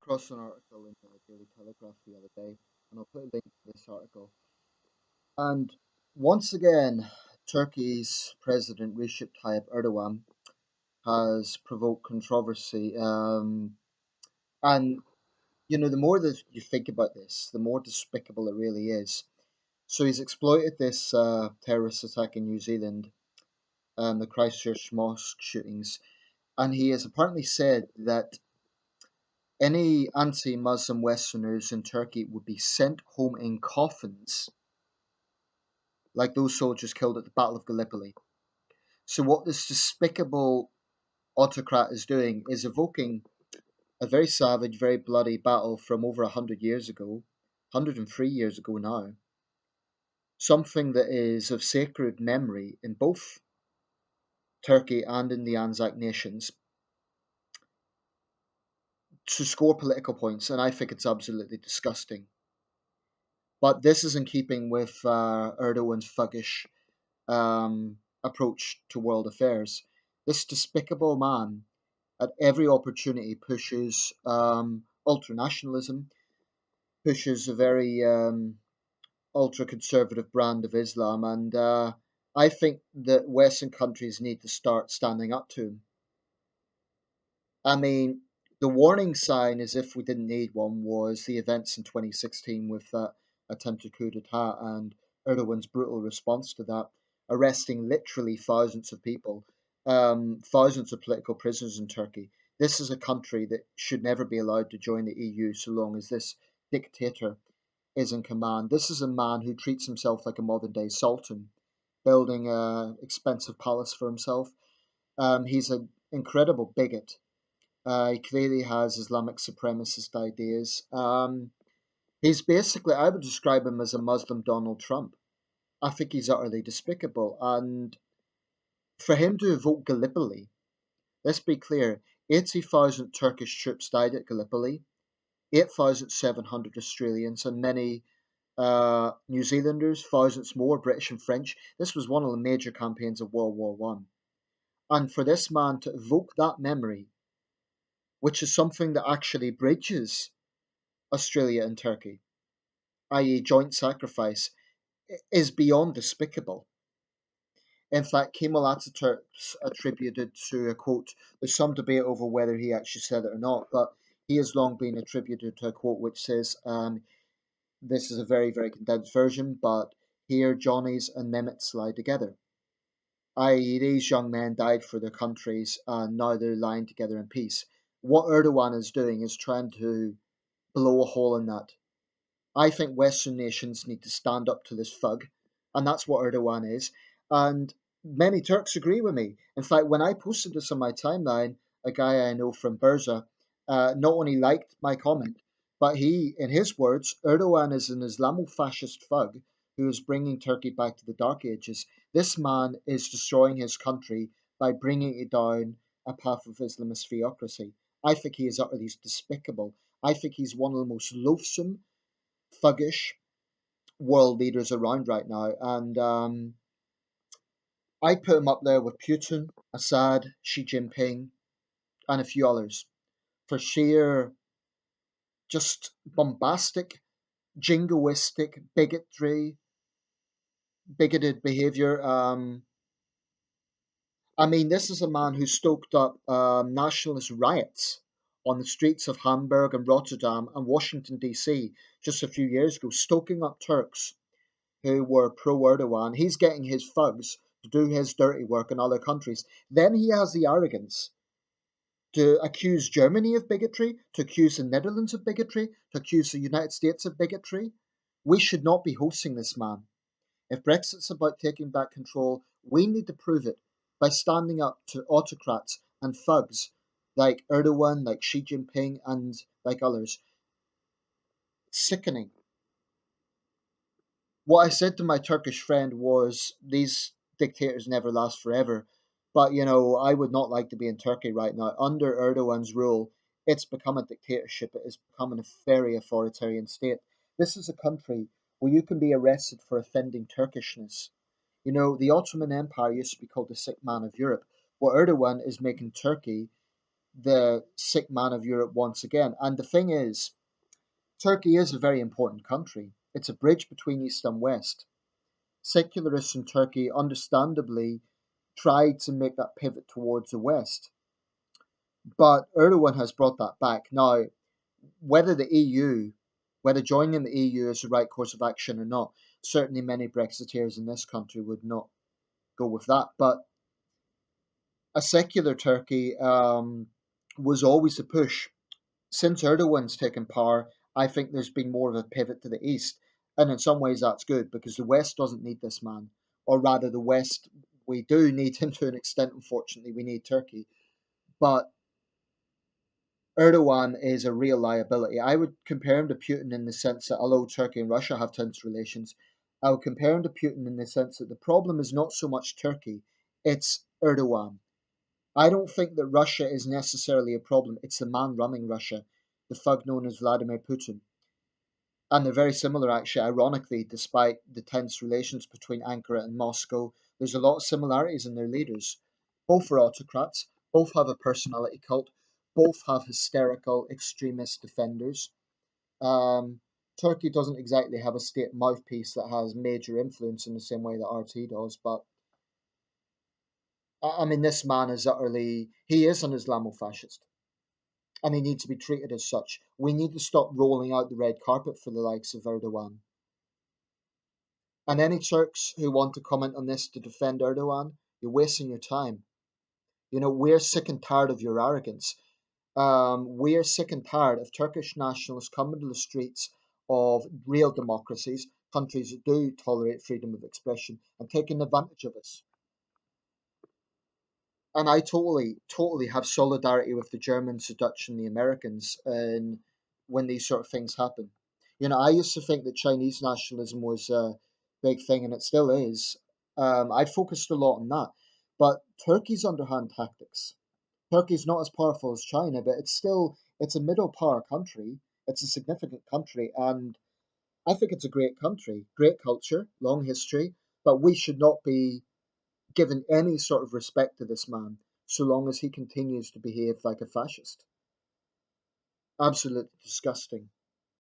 across an article in the Daily Telegraph the other day, and I'll put a link to this article. And once again, Turkey's President Recep Tayyip Erdogan has provoked controversy. And the more that you think about this, the more despicable it really is. So he's exploited this terrorist attack in New Zealand, the Christchurch mosque shootings, and he has apparently said that any anti-Muslim Westerners in Turkey would be sent home in coffins, like those soldiers killed at the Battle of Gallipoli. So what this despicable autocrat is doing is evoking a very savage, very bloody battle from over 100 years ago, 103 years ago now, something that is of sacred memory in both Turkey and in the Anzac nations, to score political points, and I think it's absolutely disgusting. But this is in keeping with Erdogan's thuggish approach to world affairs. This despicable man, at every opportunity, pushes ultra-nationalism, pushes a very ultra-conservative brand of Islam, and I think that Western countries need to start standing up to him. I mean, the warning sign, as if we didn't need one, was the events in 2016 with that attempted coup d'etat and Erdogan's brutal response to that, arresting literally thousands of people, thousands of political prisoners in Turkey. This is a country that should never be allowed to join the EU so long as this dictator is in command. This is a man who treats himself like a modern day sultan, building an expensive palace for himself. He's an incredible bigot. He clearly has Islamic supremacist ideas. He's basically, I would describe him as a Muslim Donald Trump. I think he's utterly despicable. And for him to evoke Gallipoli, let's be clear, 80,000 Turkish troops died at Gallipoli, 8,700 Australians, and many New Zealanders, thousands more, British and French. This was one of the major campaigns of World War One. And for this man to evoke that memory, which is something that actually bridges Australia and Turkey, i.e., joint sacrifice, is beyond despicable. In fact, Kemal Ataturk's attributed to a quote. There's some debate over whether he actually said it or not, but he has long been attributed to a quote which says, this is a very, very condensed version, but here Johnnies and Mehmets lie together. I.e., these young men died for their countries and now they're lying together in peace. What Erdogan is doing is trying to blow a hole in that. I think Western nations need to stand up to this thug, and that's what Erdogan is. And many Turks agree with me. In fact, when I posted this on my timeline, a guy I know from Bursa not only liked my comment, but he, in his words, Erdogan is an Islamo-fascist thug who is bringing Turkey back to the Dark Ages. This man is destroying his country by bringing it down a path of Islamist theocracy. I think he is utterly despicable. I think he's one of the most loathsome, thuggish world leaders around right now. And I put him up there with Putin, Assad, Xi Jinping, and a few others for sheer just bombastic, jingoistic, bigoted behavior. I mean, this is a man who stoked up nationalist riots on the streets of Hamburg and Rotterdam and Washington, D.C. just a few years ago, stoking up Turks who were pro Erdogan. He's getting his thugs to do his dirty work in other countries. Then he has the arrogance to accuse Germany of bigotry, to accuse the Netherlands of bigotry, to accuse the United States of bigotry. We should not be hosting this man. If Brexit's about taking back control, we need to prove it by standing up to autocrats and thugs like Erdogan, like Xi Jinping, and like others. Sickening. What I said to my Turkish friend was these dictators never last forever. But I would not like to be in Turkey right now. Under Erdogan's rule, it's become a dictatorship. It has become a very authoritarian state. This is a country where you can be arrested for offending Turkishness. The Ottoman Empire used to be called the sick man of Europe. Well, Erdogan is making Turkey the sick man of Europe once again. And the thing is, Turkey is a very important country. It's a bridge between East and West. Secularists in Turkey understandably tried to make that pivot towards the West. But Erdogan has brought that back. Now, whether the EU, whether joining the EU is the right course of action or not, certainly many Brexiteers in this country would not go with that. But a secular Turkey was always a push. Since Erdogan's taken power, I think there's been more of a pivot to the east. And in some ways, that's good because the West doesn't need this man. Or rather, the West, we do need him to an extent, unfortunately. We need Turkey. But Erdogan is a real liability. I would compare him to Putin in the sense that although Turkey and Russia have tense relations, I would compare him to Putin in the sense that the problem is not so much Turkey, it's Erdogan. I don't think that Russia is necessarily a problem. It's the man running Russia, the thug known as Vladimir Putin. And they're very similar, actually, ironically, despite the tense relations between Ankara and Moscow. There's a lot of similarities in their leaders. Both are autocrats, both have a personality cult, both have hysterical extremist defenders. Turkey doesn't exactly have a state mouthpiece that has major influence in the same way that RT does, but I mean, this man is utterly, he is an Islamofascist and he needs to be treated as such. We need to stop rolling out the red carpet for the likes of Erdogan. And any Turks who want to comment on this to defend Erdogan, you're wasting your time. You know, we're sick and tired of your arrogance. We're sick and tired of Turkish nationalists coming to the streets of real democracies, countries that do tolerate freedom of expression, and taking advantage of us. And I totally have solidarity with the Germans, the Dutch, and the Americans and when these sort of things happen. You know, I used to think that Chinese nationalism was a big thing, and it still is. I focused a lot on that. But Turkey's underhand tactics. Turkey's not as powerful as China, but it's a middle power country. It's a significant country, and I think it's a great country, great culture, long history. But we should not be given any sort of respect to this man so long as he continues to behave like a fascist. Absolutely disgusting.